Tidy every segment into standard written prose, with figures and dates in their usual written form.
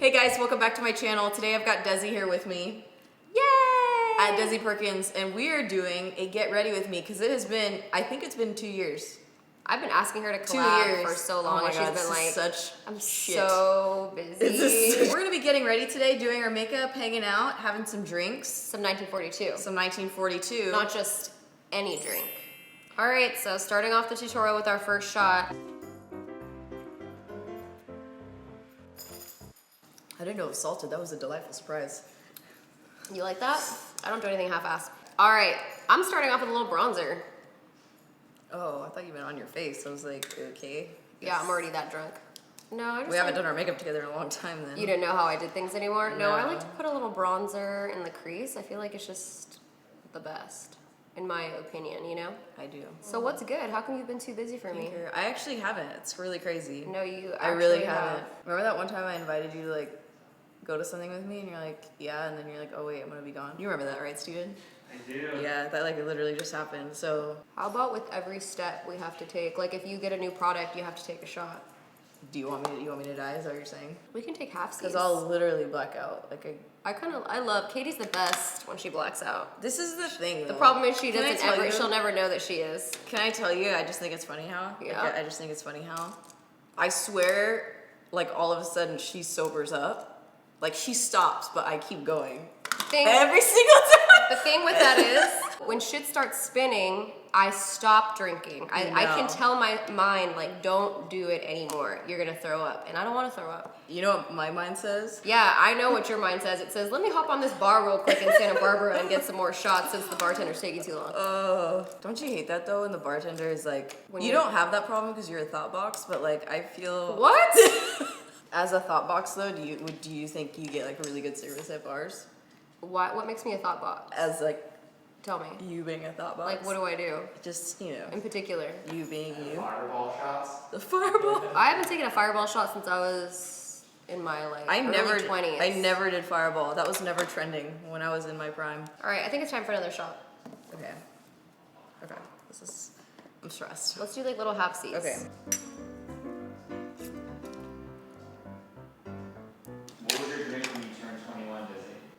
Hey guys, welcome back to my channel. Today I've got Desi here with me. Yay! At Desi Perkins, and we are doing a get ready with me because it has been, I think it's been 2 years. I've been asking her to 2 collab years for so long, Oh my and God, she's been like, such I'm shit. so busy. We're gonna be getting ready today, doing our makeup, hanging out, having some drinks. Some 1942. Some 1942. Not just any drink. All right, so starting off the tutorial with our first shot. I didn't know it was salted. That was a delightful surprise. You like that? I don't do anything half-assed. All right, I'm starting off with a little bronzer. Oh, I thought you meant on your face. I was like, okay. Yeah, I'm already that drunk. No, I just We haven't done our makeup together in a long time then. You didn't know how I did things anymore? No, I like to No. put a little bronzer in the crease. I feel like it's just the best, in my opinion, you know? I do. So what's good? How come you've been too busy for me? I actually haven't. It's really crazy. No, you I really actually haven't. have. Remember that one time I invited you to like go to something with me and you're like, yeah, and then you're like, oh wait, I'm gonna be gone. You remember that, right, Steven? I do. Yeah, that like literally just happened. So How about with every step we have to take? Like if you get a new product, you have to take a shot. do you want me to die? Is that what you're saying? We can take half Because I'll literally black out. Like I love, Katie's the best when she blacks out. this is the thing. The problem is she'll she'll never know that she is. Can I tell you? I just think it's funny how. Yeah. Like, I just think it's funny how. I swear, like all of a sudden she sobers up. Like she stops, but I keep going. Every single time. The thing with that is, when shit starts spinning, I stop drinking. I can tell my mind, like, don't do it anymore. You're gonna throw up, and I don't want to throw up. You know what my mind says? Yeah, I know what your mind says. It says, let me hop on this bar real quick in Santa Barbara and get some more shots since the bartender's taking too long. Don't you hate that though when the bartender is like, When you you're- don't have that problem because you're a thought box, but like I feel. What? As a thought box though, do you think you get like a really good service at bars? What makes me a thought box? As like Tell me. you being a thought box? Like, what do I do Just, you know, in particular? you being you. Fireball shots. The fireball. I haven't taken a fireball shot since I was in my like early 20s. I never did fireball. That was never trending when I was in my prime. All right, I think it's time for another shot. Okay. I'm stressed. Let's do like little half-seas. Okay. What was your drink when you turned 21, Desi?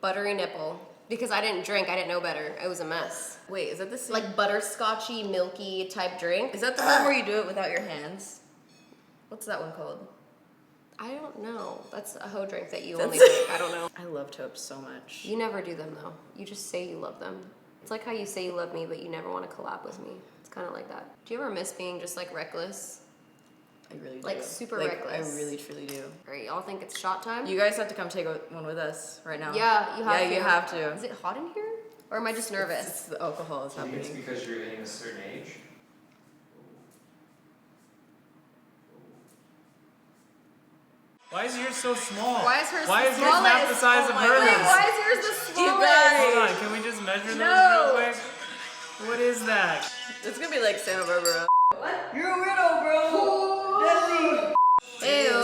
Buttery nipple. Because I didn't drink, I didn't know better. It was a mess. Wait, is that the same? Like butterscotchy, milky type drink. Is that the one where you do it without your hands? What's that one called? I don't know. That's a hoe drink that you only drink. I don't know. I love taupe so much. You never do them though. You just say you love them. It's like how you say you love me, but you never want to collab with me. It's kind of like that. Do you ever miss being just like reckless? I really do. Like, super Like, reckless. I really truly do. All right, y'all think it's shot time? You guys have to come take one with us right now. Yeah, you have to. Yeah, you have to. Is it hot in here? Or am I just nervous? It's the alcohol is Do you think it's happening. because you're hitting a certain age? Why is yours so small? Why is hers Why the is yours half the smallest? size Oh of my hers? God. Why is yours the smallest? guys. Hold on, can we just measure No. those real quick? What is that? It's gonna be like Santa Barbara. What? You're a widow, bro. Desi. Ew.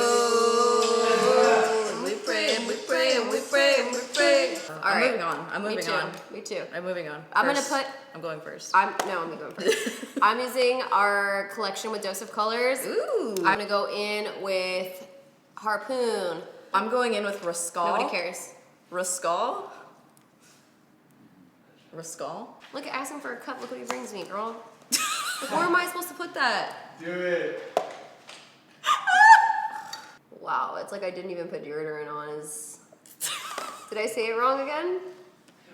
We pray and we pray and we pray and we pray. All right. I'm moving Me too. on. Me too. I'm moving on. I'm gonna First. put- I'm going first. I'm going first. I'm using our collection with Dose of Colors. Ooh. I'm gonna go in with Harpoon. I'm going in with Rascal. Nobody cares. Rascal? Look, ask him for a cup. Look what he brings me, girl. Like, where am I supposed to put that? Do it. Wow, it's like I didn't even put deodorant on. Did I say it wrong again?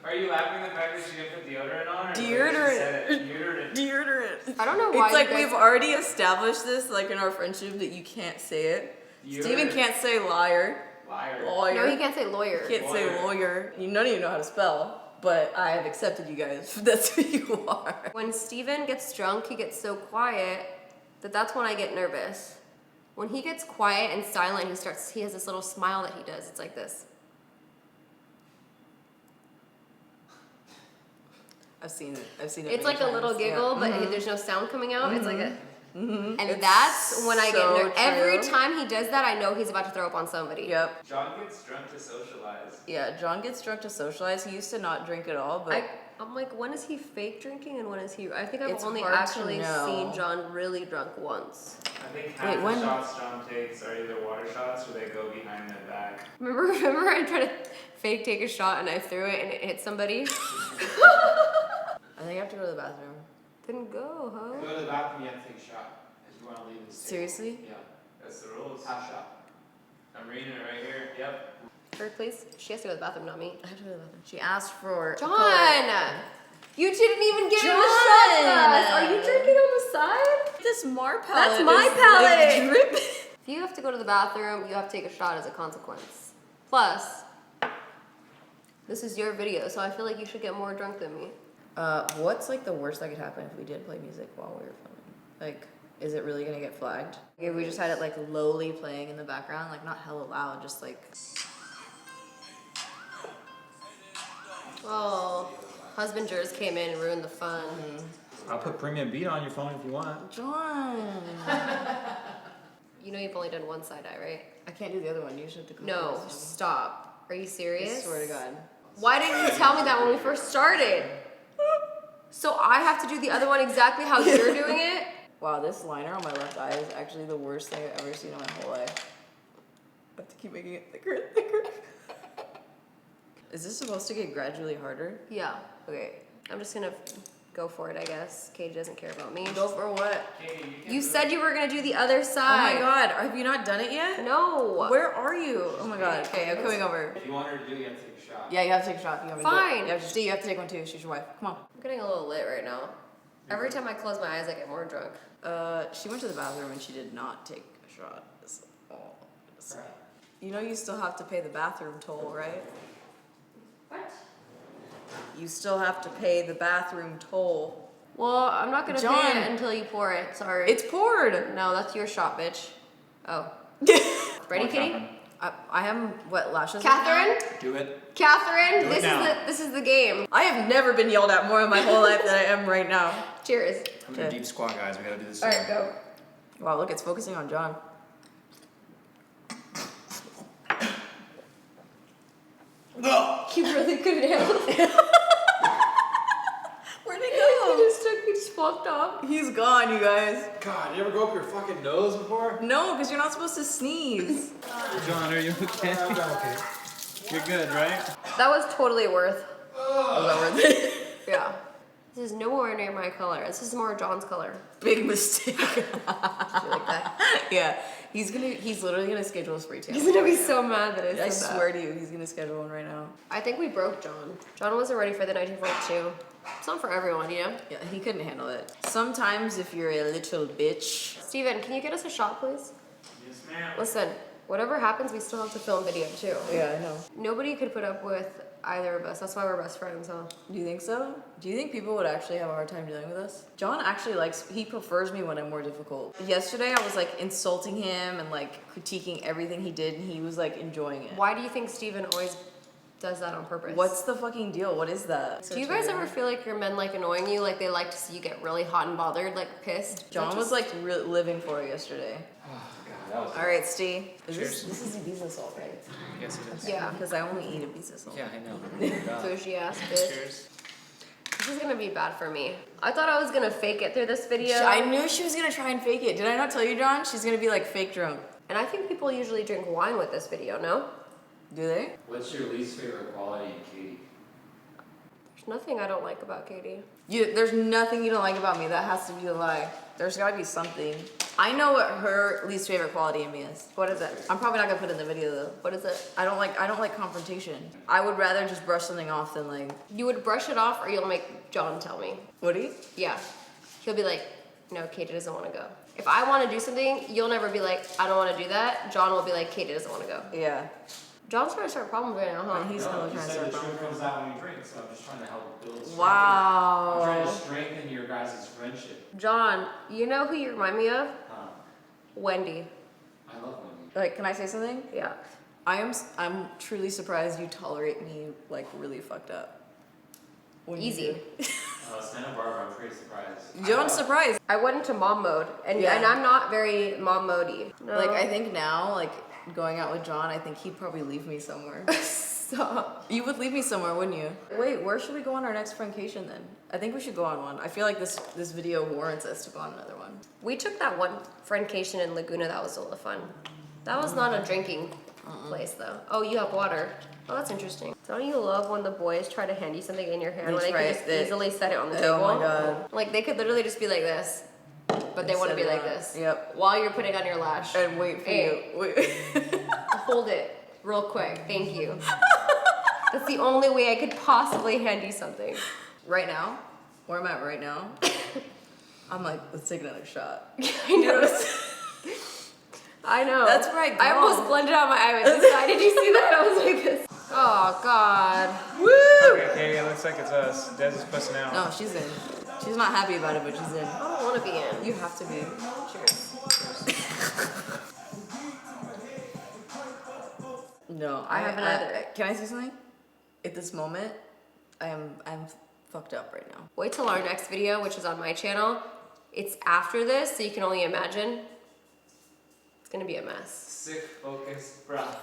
Are you laughing at the fact that she didn't put deodorant on? Or Deodorant. She said it? Deodorant. Deodorant. I don't know why. It's like you guys... we've already established this, like in our friendship, that you can't say it. Deodorant. Steven can't say liar. Liar. Lawyer. No, he can't say lawyer. Can't say lawyer. None of you know how to spell, but I have accepted you guys. That's who you are. When Steven gets drunk, he gets so quiet that's when I get nervous. When he gets quiet and silent, he has this little smile that he does. It's like this. I've seen it. It's many like a little times. Yeah. giggle, but there's no sound coming out. It's like a... And It's that's when I get so nervous. Every true. time he does that, I know he's about to throw up on somebody. Yep. John gets drunk to socialize. Yeah, John gets drunk to socialize. He used to not drink at all, but I'm like, when is he fake drinking and when is he? I think I've It's only hard to actually know. seen John really drunk once. I think half the shots John takes are either water shots or they go behind the back. Remember I tried to fake take a shot and I threw it and it hit somebody? I think I have to go to the bathroom. Didn't go, huh? Go to the bathroom, you have to take a shot. If you want to leave this. Seriously? Yeah. That's the rules. Half shot. I'm reading it right here. Yep. Her, please. She has to go to the bathroom, not me. I have to go to the bathroom. She asked for a John! color. You didn't even give him a John! shot glass. Are you drinking on the side? This Mar palette. That's my is, palette. Like, dripping. If you have to go to the bathroom, you have to take a shot as a consequence. Plus, this is your video, so I feel like you should get more drunk than me. What's like the worst that could happen if we did play music while we were filming? Like, is it really gonna get flagged? If we just had it like lowly playing in the background, like not hella loud, just like. Oh, husbanders came in and ruined the fun. I'll put premium beat on your phone if you want. John. You know you've only done one side eye, right? I can't do the other one. You should have to go. No, first. stop. Are you I serious? swear to God. Why didn't you tell me that when we first started? So I have to do the other one exactly how you're doing it? Wow, this liner on my left eye is actually the worst thing I've ever seen in my whole life. I have to keep making it thicker and thicker. Is this supposed to get gradually harder? Yeah. Okay. I'm just gonna go for it, I guess. Katie doesn't care about me. Go for what? Katie, you can You do said you were gonna do the other Oh side. my God, have you not done it yet? No. Where are you? Oh my God. Okay, I'm coming over. If you want her to do it, you have to take a shot. Yeah, you have to take a shot. You have to do it. Fine. You have to, you have to take one too. She's your wife. Come on. I'm getting a little lit right now. Every time I close my eyes, I get more drunk. She went to the bathroom and she did not take a shot. You know you still have to pay the bathroom toll, right? What? You still have to pay the bathroom toll. Well, I'm not gonna John. pay it until you pour it. Sorry. It's poured. No, that's your shot, bitch. Oh. Ready, Katie? I have what lashes? Catherine? Do it. Catherine, Do it now. this is the game. I have never been yelled at more in my whole life than I am right now. Cheers. I'm in a deep squat, guys. We gotta do this. All right, go. Wow, look, it's focusing on John. You really couldn't handle it. Where'd he go? He just walked off. He's gone, you guys. God, you ever go up your fucking nose before? No, because you're not supposed to sneeze. John, are you okay? Okay. You're good, right? That was totally worth. Was that worth it? Yeah. This is nowhere near my color. This is more John's color. Big mistake. Do you like that? Yeah, he's literally gonna schedule a spray tan. He's gonna be so mad that I said I that. swear to you, he's gonna schedule one right now. I think we broke John. John wasn't ready for the 1942. It's not for everyone, you know? Yeah, he couldn't handle it. Sometimes if you're a little bitch. Steven, can you get us a shot, please? Yes, ma'am. Listen, whatever happens, we still have to film video, too. Yeah, I know. Nobody could put up with either of us. That's why we're best friends, huh? Do you think so? Do you think people would actually have a hard time dealing with us? John actually he prefers me when I'm more difficult. Yesterday I was like insulting him and like critiquing everything he did and he was like enjoying it. Why do you think Steven always does that on purpose? What's the fucking deal? What is that? Do you guys ever feel like your men like annoying you? Like they like to see you get really hot and bothered, like pissed? John was like living for it yesterday. That was All right, Steve. Cheers. This is Ibiza salt, right? Yes, it is. Yeah. Because I only eat Ibiza salt. Yeah, I know. Bougie ass bitch. Cheers. This is gonna be bad for me. I thought I was gonna fake it through this video. I knew she was gonna try and fake it. Did I not tell you, John? She's gonna be like fake drunk. And I think people usually drink wine with this video, no? Do they? What's your least favorite quality in Katie? There's nothing I don't like about Katie. There's nothing you don't like about me. That has to be a lie. There's gotta be something. I know what her least favorite quality in me is. What is it? I'm probably not gonna put it in the video though. What is it? I don't like confrontation. I would rather just brush something off than like. You would brush it off or you'll make John tell me. Would he? Yeah. He'll be like, no, Katie doesn't want to go. If I want to do something, you'll never be like, I don't want to do that. John will be like, Katie doesn't want to go. Yeah. John's trying to start problems right now, huh? He's still trying to start the truth problems. comes out when you drink, so I'm just trying to help build strength. I'm Wow. trying to strengthen your guys' friendship. John, you know who you remind me of? Huh. Wendy. I love Wendy. Like, can I say something? Yeah. I'm truly surprised you tolerate me like really fucked up. When you Easy. do. Santa Barbara, I'm pretty surprised. John's surprised. I went into mom mode, and Yeah. I'm not very mom modey. No. Like I think now, like going out with John, I think he'd probably leave me somewhere. Stop. You would leave me somewhere, wouldn't you? Wait, where should we go on our next friendcation then? I think we should go on one. I feel like this video warrants us to go on another one. We took that one friendcation in Laguna. That was a lot of fun. That was not a drinking place though. Oh, you have water. Oh, that's interesting. Don't you love when the boys try to hand you something in your hand when they That's can right. just easily set it on the table? Oh my god. Like they could literally just be like this, but they want to be like this. Yep. While you're putting on your lash. And wait for Hey. you. Wait. Hold it real quick. Thank you. That's the only way I could possibly hand you something. Right now, where I'm at right now, I'm like, let's take another shot. I know. I know. That's where I go. I almost blended out my eye with this side. Did you see that? I was like this. Oh God. Woo! Okay, Katie, it looks like it's us. Des is pussing out. No, she's in. She's not happy about it, but she's in. I don't want to be in. You have to be. Cheers. No, I have another. Can I say something? At this moment, I'm fucked up right now. Wait till our next video, which is on my channel. It's after this, so you can only imagine. It's gonna be a mess. Sick focus breath.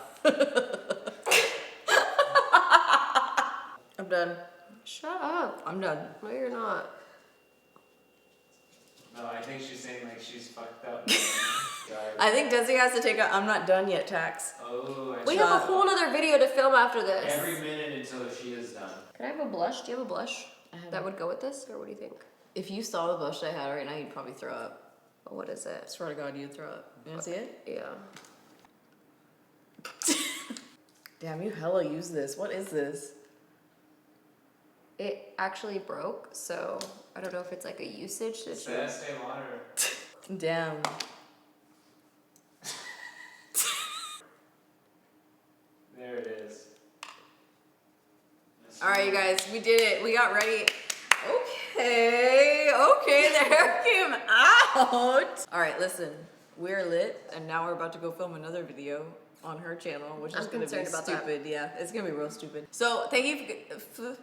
I'm done. Shut up. I'm done. No, you're not. No, I think she's saying like she's fucked up. I think Desi has to take a I'm not done yet tax. Oh, I We have a whole other video to film after this. Every minute until she is done. Can I have a blush? Do you have a blush I have- that would go with this, or what do you think? If you saw the blush I had right now, you'd probably throw up. Oh, what is I it? swear to God, you'd throw up. You wanna see it? Yeah. Damn, you hella use this. What is this? It actually broke, so I don't know if it's like a usage issue. Stay water. Damn. There it is. All right, you guys, we did it. We got ready. Okay, there it came out. All right, listen, we're lit, and now we're about to go film another video on her channel, which is I'm gonna be concerned about that. stupid. Yeah, it's gonna be real stupid. So thank you.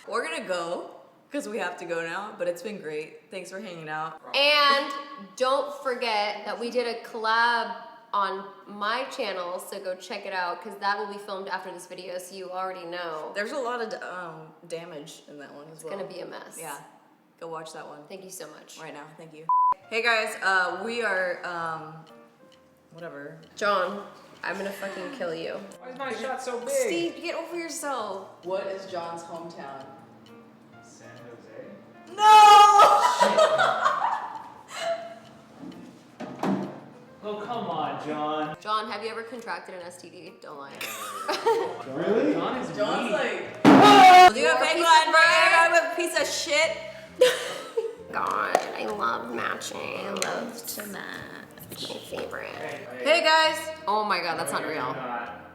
We're gonna go because we have to go now, but it's been great. Thanks for hanging out. And don't forget that we did a collab on my channel, so go check it out because that will be filmed after this video, so you already know. There's a lot of damage in that one as well. It's gonna be a mess. Yeah, go watch that one Thank you so much. right now. Thank you. Hey guys, we are whatever. John, I'm gonna fucking kill you. Why is my shot so big? Steve, get over yourself. What is John's hometown? San Jose. No! Oh, come on, John. John, have you ever contracted an STD? Don't lie. Really? John is John's mean. like, do you have You're a fake piece line, of bro? bread. I'm a piece of shit. God, I love matching. I love to match. My favorite. Hey guys. Oh my God, that's unreal.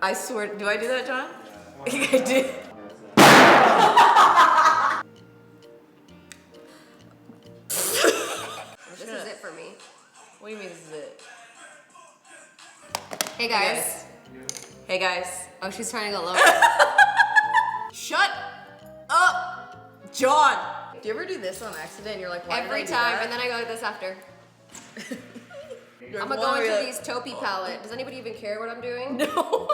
I swear, do I do that, John? I did. This is it for me. What do you mean this is it? Hey guys. Hey guys. Oh, she's trying to go lower. Shut up, John. Do you ever do this on accident and you're like, why Every did I do time, that? and then I go like this after. You're I'm like, gonna go "Why are into you-" these taupey palette. Does anybody even care what I'm doing? No.